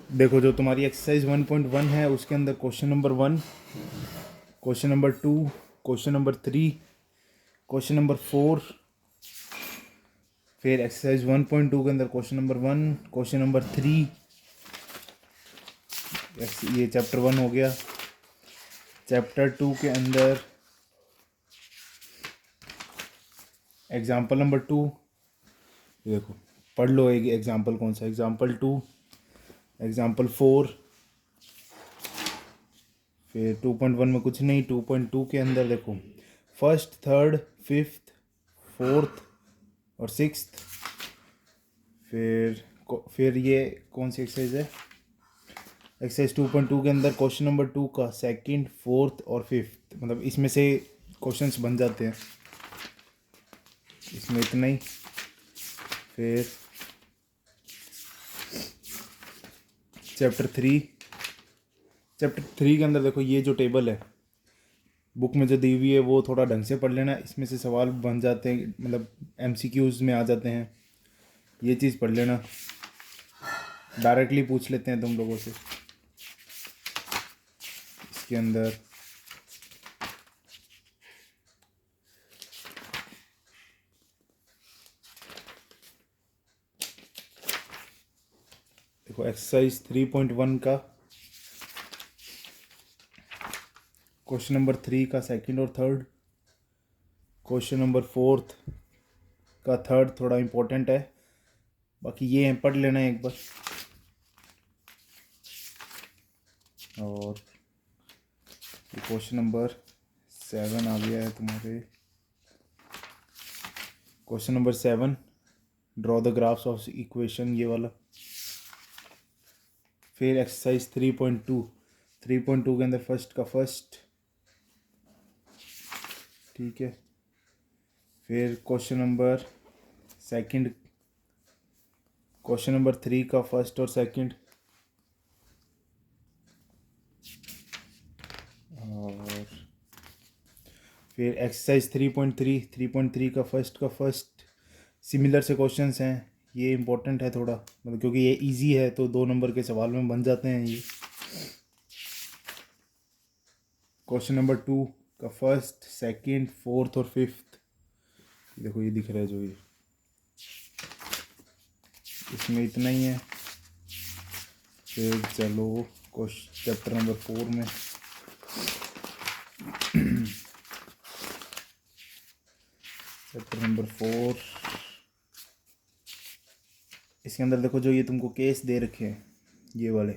देखो जो तुम्हारी एक्सरसाइज 1.1 है उसके अंदर question number 1, question number 2, question number 3, question number 4, फिर एक्सरसाइज 1.2 के अंदर क्वेश्चन नंबर 1, क्वेश्चन नंबर 3, ये चैप्टर 1 हो गया। चैप्टर 2 के अंदर एग्जाम्पल नंबर 2, देखो पढ़ लो एक एग्जाम्पल कौन सा, एग्जाम्पल 2, एग्जाम्पल 4, फिर 2.1 में कुछ नहीं। 2.2 के अंदर देखो फर्स्ट, थर्ड, फिफ्थ, फोर्थ और सिक्स्थ। फिर ये कौन सी एक्सरसाइज है, एक्सरसाइज 2.2 के अंदर क्वेश्चन नंबर 2 का सेकंड, फोर्थ और फिफ्थ, मतलब इसमें से क्वेश्चंस बन जाते हैं। इसमें इतना ही। फिर चैप्टर 3 के अंदर देखो ये जो टेबल है बुक में जो दी हुई है वो थोड़ा ढंग से पढ़ लेना, इसमें से सवाल बन जाते हैं, मतलब एमसीक्यूज में आ जाते हैं। ये चीज़ पढ़ लेना, डायरेक्टली पूछ लेते हैं तुम लोगों से इसके अंदर। देखो एक्सरसाइज 3.1 का क्वेश्चन नंबर 3 का सेकंड और थर्ड, क्वेश्चन नंबर 4 का थर्ड थोड़ा इम्पोर्टेंट है, बाकी ये है पढ़ लेना एक बार। और क्वेश्चन नंबर 7 आ गया है तुम्हारे, question number 7, draw the graphs of equation, ये वाला। फिर एक्सरसाइज 3.2 के अंदर फर्स्ट का फर्स्ट, ठीक है। फिर क्वेश्चन नंबर 3 का फर्स्ट और सेकंड, और फिर एक्सरसाइज 3.3 का फर्स्ट सिमिलर से क्वेश्चंस हैं। ये इम्पोर्टेंट है थोड़ा, मतलब क्योंकि ये इजी है तो 2 नंबर के सवाल में बन जाते हैं ये। क्वेश्चन नंबर 2 का फर्स्ट, सेकंड, फोर्थ और फिफ्थ, देखो ये दिख रहा है जो ये, इसमें इतना ही है। फिर चलो चैप्टर नंबर 4 में। चैप्टर नंबर 4, इसके अंदर देखो जो ये तुमको केस दे रखे हैं ये वाले,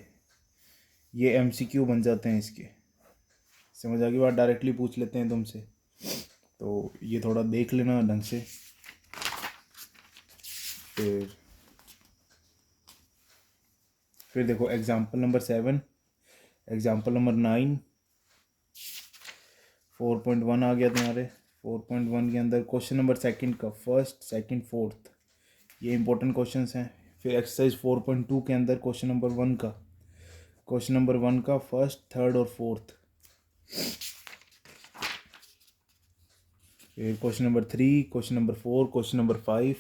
ये एमसीक्यू बन जाते हैं इसके। समझ आ गई बात, डायरेक्टली पूछ लेते हैं तुमसे, तो ये थोड़ा देख लेना ढंग से। फिर देखो एग्जाम्पल नंबर 7, एग्जाम्पल नंबर 9, 4.1 आ गया तुम्हारे। 4.1 के अंदर क्वेश्चन नंबर सेकंड का फर्स्ट, सेकंड, फोर्थ, ये इंपॉर्टेंट क्वेश्चंस हैं। फिर एक्सरसाइज 4.2 के अंदर क्वेश्चन नंबर 1 का फर्स्ट, थर्ड और फोर्थ। फिर question number 3, question number 4, question number 5।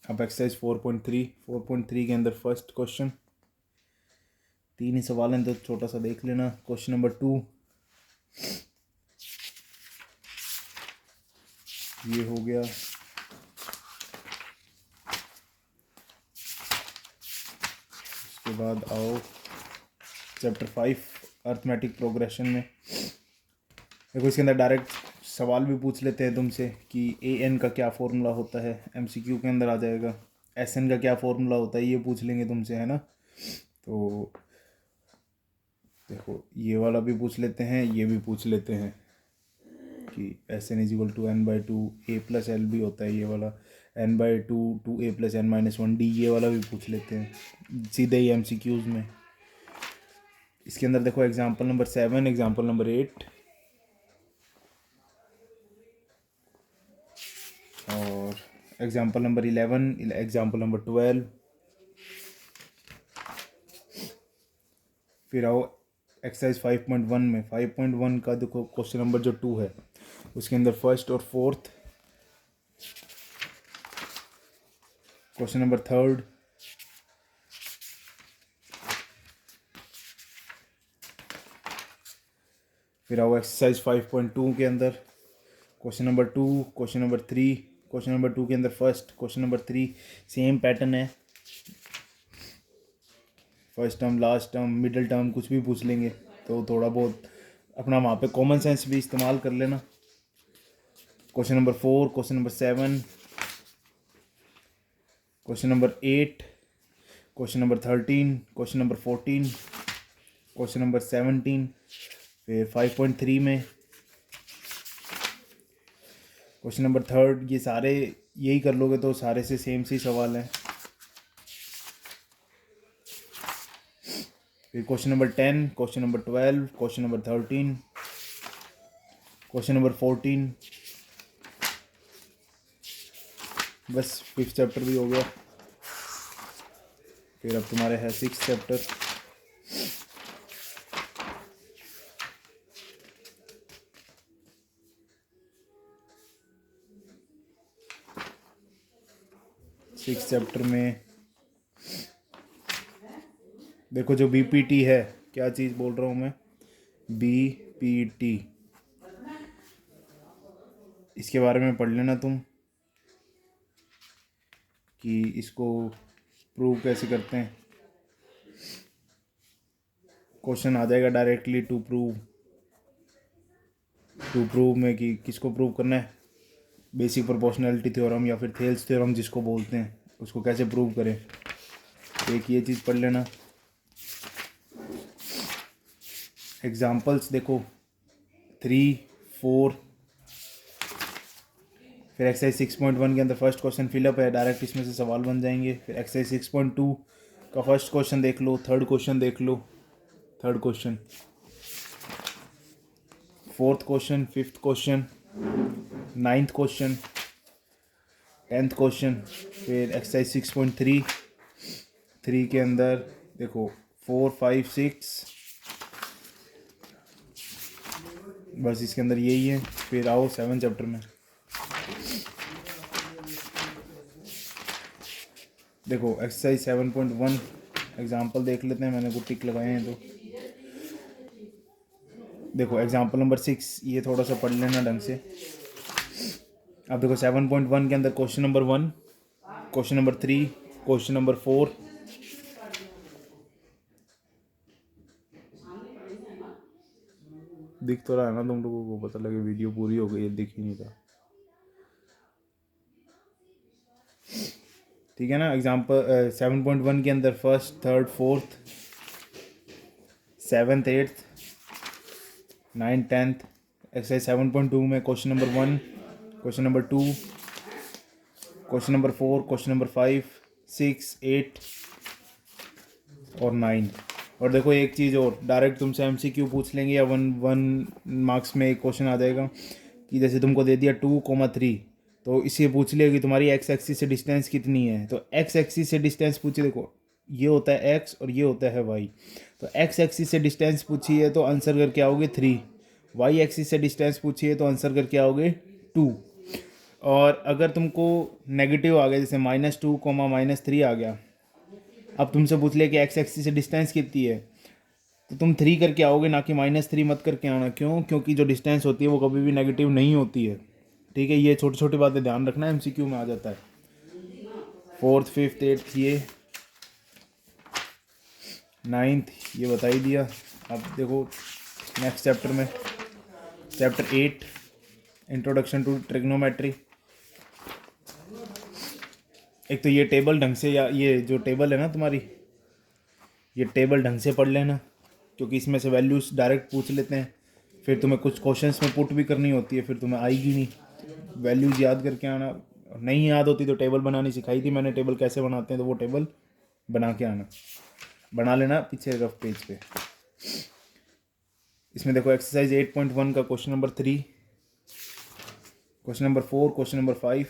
अब एक्सरसाइज 4.3 के अंदर फर्स्ट क्वेश्चन, 3 ही सवाल हैं तो छोटा सा देख लेना। क्वेश्चन नंबर 2 ये हो गया। उसके बाद आओ चैप्टर 5 अर्थमेटिक प्रोग्रेशन में। देखो इसके अंदर डायरेक्ट सवाल भी पूछ लेते हैं तुमसे कि ए एन का क्या फॉर्मूला होता है, एमसीक्यू के अंदर आ जाएगा। एस एन का क्या फॉर्मूला होता है ये पूछ लेंगे तुमसे, है ना। तो देखो ये वाला भी पूछ लेते हैं, ये भी पूछ लेते हैं कि S N is equal to n/2, a plus l भी होता है ये वाला, n/2 2a + n-1d, ये वाला भी पूछ लेते हैं सीधे ही एमसीक्यूज में। इसके अंदर देखो एग्जाम्पल नंबर 7, एग्जाम्पल नंबर 8 और एग्जाम्पल नंबर 11, एग्जाम्पल नंबर 12। फिर आओ एक्सरसाइज 5.1 में। 5.1 का देखो क्वेश्चन नंबर जो 2 है उसके अंदर फर्स्ट और फोर्थ, क्वेश्चन नंबर थर्ड, फिर आओ एक्सरसाइज 5.2 के अंदर question number 2, question number 3, question number 2 के अंदर first, question number 3 same pattern है, first term, last term, middle term कुछ भी पूछ लेंगे, तो थोड़ा बहुत अपना वहाँ पे कॉमन सेंस भी इस्तेमाल कर लेना। Question number 4, question number 7, question number 8, question number 13, question number 14, question number 17, फिर 5.3 में क्वेश्चन नंबर 3, ये सारे यही कर लोगे तो सारे से सेम सी सवाल हैं। फिर question number 10, question number 12, question number 13, question number 14, बस 5th चैप्टर भी हो गया। फिर अब तुम्हारे है 6th चैप्टर। सिक्स चैप्टर में देखो जो बीपीटी है, क्या चीज़ बोल रहा हूँ मैं, बीपीटी, इसके बारे में पढ़ लेना तुम कि इसको प्रूव कैसे करते हैं। क्वेश्चन आ जाएगा डायरेक्टली टू प्रूव में कि किसको प्रूव करना है, बेसिक प्रोपोर्शनैलिटी थ्योरम या फिर थेल्स थ्योरम जिसको बोलते हैं, उसको कैसे प्रूव करें। एक ये चीज़ पढ़ लेना। एग्जाम्पल्स देखो 3, 4, फिर एक्सरसाइज 6.1 के अंदर फर्स्ट क्वेश्चन फिलअप है, डायरेक्ट इसमें से सवाल बन जाएंगे। फिर एक्सरसाइज 6.2 का फर्स्ट क्वेश्चन देख लो, थर्ड क्वेश्चन देख लो, third question, fourth question, fifth question, 9th question, 10th question. फिर एक्सरसाइज 6.3 के अंदर देखो 4, 5, 6, बस इसके अंदर यही है। फिर आओ 7 चैप्टर में, देखो एक्सरसाइज 7.1 एग्जाम्पल देख लेते हैं, मैंने को टिक लगाए हैं तो देखो एग्जाम्पल नंबर 6, ये थोड़ा सा पढ़ लेना ढंग से। अब देखो 7.1 के अंदर question number 1, question number 3, question number 4, दिख तो रहा है ना तुम लोगों को, पता लगे वीडियो पूरी हो गई है, दिख ही नहीं रहा, ठीक है ना। एग्जाम्पल 7.1 के अंदर first, third, fourth, 7th, 8th, 9th, 10th। Exercise 7.2 में question number 1, question number 2, question number 4, question number 5, 6, 8 और 9। और देखो एक चीज़ और, डायरेक्ट तुमसे एमसीक्यू पूछ लेंगे या वन मार्क्स में एक क्वेश्चन आ जाएगा कि जैसे तुमको दे दिया 2,3, तो इससे पूछ लिया कि तुम्हारी एक्स एक्सिस से डिस्टेंस कितनी है, तो एक्स एक्सिस से डिस्टेंस पूछिए, देखो ये होता है एक्स और ये होता है वाई, तो एक्स एक्सिस से डिस्टेंस पूछी है तो आंसर करके आओगे 3, वाई एक्सिस से डिस्टेंस पूछी है तो आंसर करके आओगे 2। और अगर तुमको नेगेटिव आ गया, जैसे -2, -3 आ गया, अब तुमसे पूछ लिया कि एक्स एक्सिस से डिस्टेंस कितनी है, तो तुम 3 करके आओगे, ना कि -3 मत करके आना। क्यों? क्योंकि जो डिस्टेंस होती है वो कभी भी नेगेटिव नहीं होती है, ठीक है। ये छोटी छोटी बातें ध्यान रखना, एमसीक्यू में आ जाता है। 4th, 5th, 8th ये, 9th ये बता ही दिया। अब देखो नेक्स्ट चैप्टर में, चैप्टर 8, इंट्रोडक्शन टू ट्रिग्नोमेट्री। एक तो ये टेबल ढंग से, या ये जो टेबल है ना तुम्हारी, ये टेबल ढंग से पढ़ लेना, क्योंकि इसमें से वैल्यूज़ डायरेक्ट पूछ लेते हैं, फिर तुम्हें कुछ क्वेश्चंस में पुट भी करनी होती है, फिर तुम्हें आएगी नहीं, वैल्यूज़ याद करके आना। नहीं याद होती तो टेबल बनानी सिखाई थी मैंने, टेबल कैसे बनाते हैं, तो वो टेबल बना के आना, बना लेना पीछे रफ पेज पे। इसमें देखो एक्सरसाइज 8.1 का question number 3, question number 4, question number 5।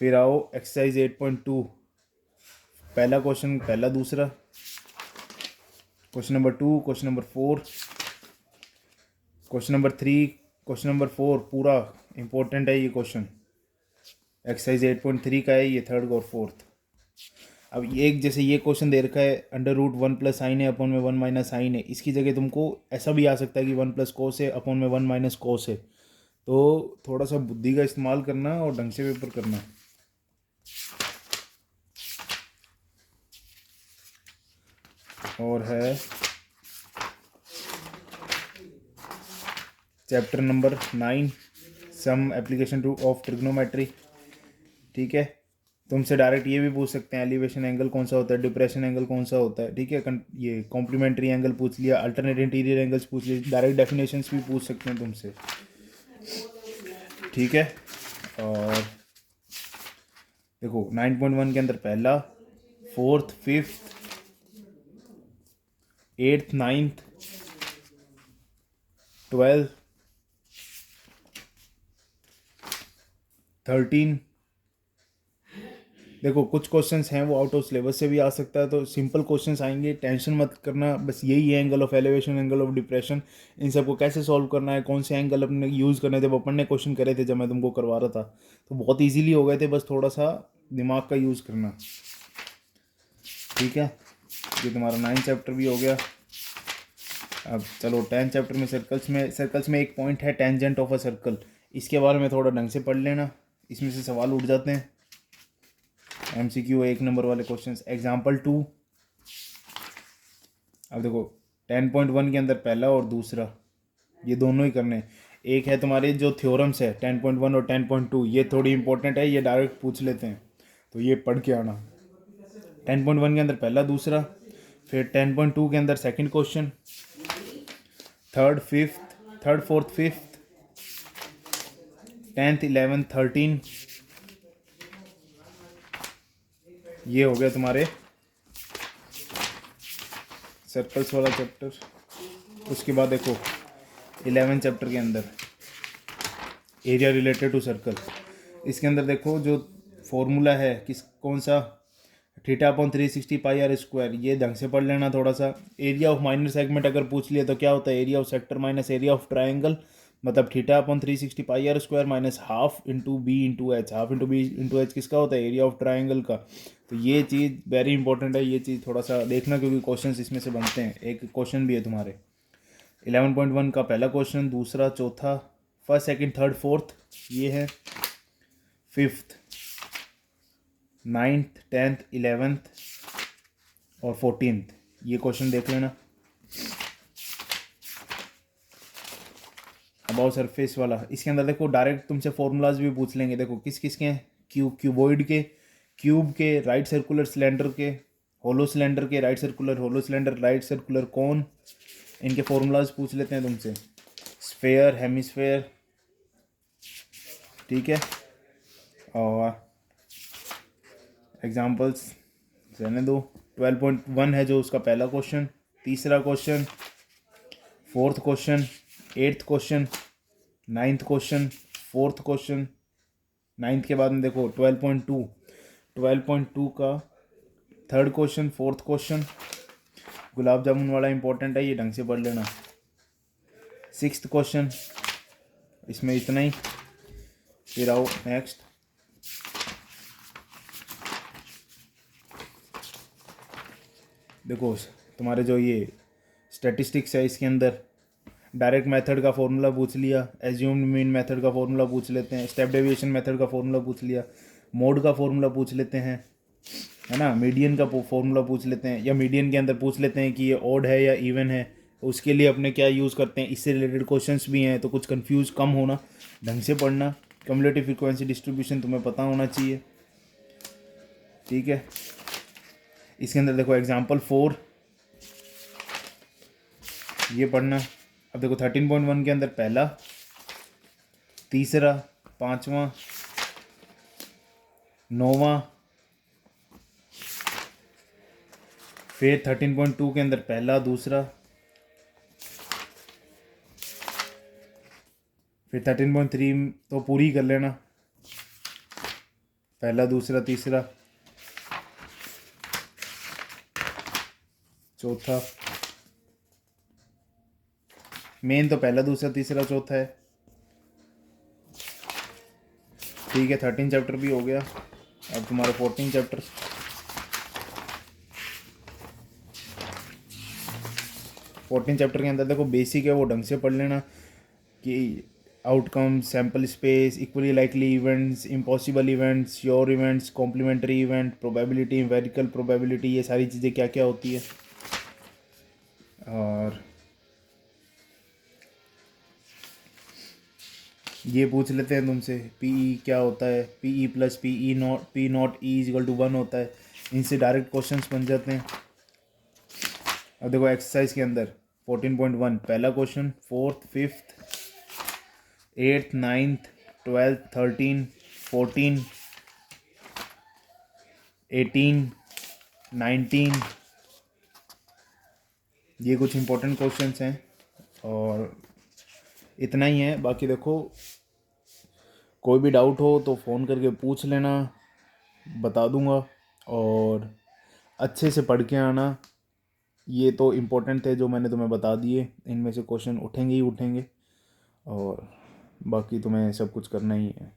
फिर आओ एक्सरसाइज 8.2, पहला क्वेश्चन, पहला, दूसरा, question number 2, question number 4, question number 3, question number 4 पूरा इंपॉर्टेंट है ये क्वेश्चन, एक्सरसाइज 8.3 का है ये, थर्ड और फोर्थ। अब ये एक जैसे ये क्वेश्चन दे रखा है अंडर रूट 1 + sin है अपॉन में 1 - sin है, इसकी जगह तुमको ऐसा भी आ सकता है कि 1 + cos है अपॉन में 1 - cos है। तो थोड़ा सा बुद्धि का इस्तेमाल करना और ढंग से पेपर करना। और है chapter number 9 some application to of trigonometry. ठीक है, तुमसे डायरेक्ट ये भी पूछ सकते हैं एलिवेशन एंगल कौन सा होता है, डिप्रेशन एंगल कौन सा होता है। ठीक है, ये कॉम्प्लीमेंट्री एंगल पूछ लिया, अल्टरनेट इंटीरियर एंगल्स पूछ लिए, डायरेक्ट डेफिनेशंस भी पूछ सकते हैं तुमसे। ठीक है, और देखो 9.1 के अंदर पहला, 4th, 5th, 8th, 9th, 12th, 13। देखो कुछ क्वेश्चंस हैं वो आउट ऑफ सिलेबस से भी आ सकता है, तो सिंपल क्वेश्चंस आएंगे, टेंशन मत करना। बस यही है angle of elevation, angle of depression, इन सबको कैसे सॉल्व करना है, कौन से एंगल अपने यूज़ करने थे, वो अपन ने क्वेश्चन करे थे जब मैं तुमको करवा रहा था, तो बहुत ईजीली हो गए थे। बस थोड़ा सा दिमाग का यूज़ करना। ठीक है, ये तुम्हारा 9th चैप्टर भी हो गया। अब चलो 10th चैप्टर में सर्कल्स में एक पॉइंट है टेंजेंट ऑफ अ सर्कल, इसके बारे में थोड़ा ढंग से पढ़ लेना, इसमें से सवाल उठ जाते हैं। MCQ 1 नंबर वाले क्वेश्चंस। एग्जाम्पल 2, अब देखो 10.1 के अंदर पहला और दूसरा, ये दोनों ही करने हैं। एक है तुम्हारे जो थ्योरम्स है 10.1 और 10.2, ये थोड़ी इंपॉर्टेंट है, ये डायरेक्ट पूछ लेते हैं, तो ये पढ़ के आना। 10.1 के अंदर पहला, दूसरा, फिर 10.2 के अंदर second question, third, fourth, fifth, 10th, 11th, 13, ये हो गया तुम्हारे सर्कल्स वाला चैप्टर। उसके बाद देखो 11th चैप्टर के अंदर एरिया रिलेटेड टू सर्कल, इसके अंदर देखो जो फॉर्मूला है कौन सा, θ/360πr², ये ढंग से पढ़ लेना थोड़ा सा। एरिया ऑफ माइनर सेगमेंट अगर पूछ लिया तो क्या होता है, area of sector minus area of triangle, मतलब θ/360πr² minus half into b into h, half into b into h किसका होता है, एरिया ऑफ ट्राइंगल का। तो ये चीज़ वेरी इंपॉर्टेंट है, ये चीज़ थोड़ा सा देखना क्योंकि क्वेश्चन इसमें से बनते हैं। एक क्वेश्चन भी है तुम्हारे 11.1 का पहला क्वेश्चन, दूसरा, चौथा, फर्स्ट, सेकंड, थर्ड, फोर्थ, ये है, 5th, 9th, 10th, 11th और 14th, ये क्वेश्चन देख लेना। अबाउट सरफेस वाला, इसके अंदर देखो डायरेक्ट तुमसे फॉर्मूलाज भी पूछ लेंगे। देखो किस किस के हैं, क्यूबॉइड के, क्यूब के, राइट सर्कुलर सिलेंडर के, होलो सिलेंडर के, right circular hollow cylinder, right circular कौन, इनके फॉर्मूलाज पूछ लेते हैं तुमसे। स्फेयर, हेमिस्फेयर, ठीक है, और एग्जाम्पल्स रहने दो। 12.1 है जो उसका पहला क्वेश्चन, तीसरा question, fourth question, 8th question, 9th question, fourth question. 9th के बाद में देखो 12.2 का third question, fourth question, gulab jamun वाला इंपॉर्टेंट है, ये ढंग से पढ़ लेना। 6th क्वेश्चन, इसमें इतना ही। फिर आओ नेक्स्ट, देखो तुम्हारे जो ये स्टैटिस्टिक्स है, इसके अंदर डायरेक्ट मेथड का फॉर्मूला पूछ लिया, एज्यूम्ड मीन मेथड का फॉर्मूला पूछ लेते हैं, स्टेप डेविएशन मेथड का फॉर्मूला पूछ लिया, मोड का फॉर्मूला पूछ लेते हैं, है ना, मीडियन का फॉर्मूला पूछ लेते हैं, या मीडियन के अंदर पूछ लेते हैं कि ये ऑड है या इवन है, उसके लिए अपने क्या यूज़ करते हैं। इससे रिलेटेड क्वेश्चंस भी हैं, तो कुछ कंफ्यूज कम होना, ढंग से पढ़ना। क्यूमुलेटिव फ्रीक्वेंसी डिस्ट्रीब्यूशन तुम्हें पता होना चाहिए। ठीक है, इसके अंदर देखो एग्जाम्पल 4, ये पढ़ना। अब देखो 13.1 के अंदर पहला, तीसरा, पांचवा, नौवां, फिर 13.2 के अंदर पहला, दूसरा, फिर 13.3 तो पूरी कर लेना, पहला, दूसरा, तीसरा, चौथा, मेन तो पहला, दूसरा, तीसरा, चौथा है। ठीक है, 13 चैप्टर भी हो गया। अब तुम्हारा 14 चैप्टर, 14 चैप्टर के अंदर देखो बेसिक है वो ढंग से पढ़ लेना कि outcome, sample space, equally likely events, impossible events, sure events, complementary event, probability, empirical probability, ये सारी चीज़ें क्या क्या होती है। और ये पूछ लेते हैं तुमसे पीई क्या होता है, P E plus P E not P not E is equal to 1 होता है। इनसे डायरेक्ट क्वेश्चंस बन जाते हैं। अब देखो एक्सरसाइज के अंदर 14.1 पहला question, 4th 5th 8th 9th 12th 13 14 18 19, ये कुछ इंपॉर्टेंट क्वेश्चंस हैं और इतना ही है। बाकी देखो कोई भी डाउट हो तो फ़ोन करके पूछ लेना, बता दूंगा। और अच्छे से पढ़ के आना, ये तो इम्पोर्टेंट थे जो मैंने तुम्हें बता दिए, इनमें से क्वेश्चन उठेंगे ही उठेंगे। और बाकी तुम्हें सब कुछ करना ही है।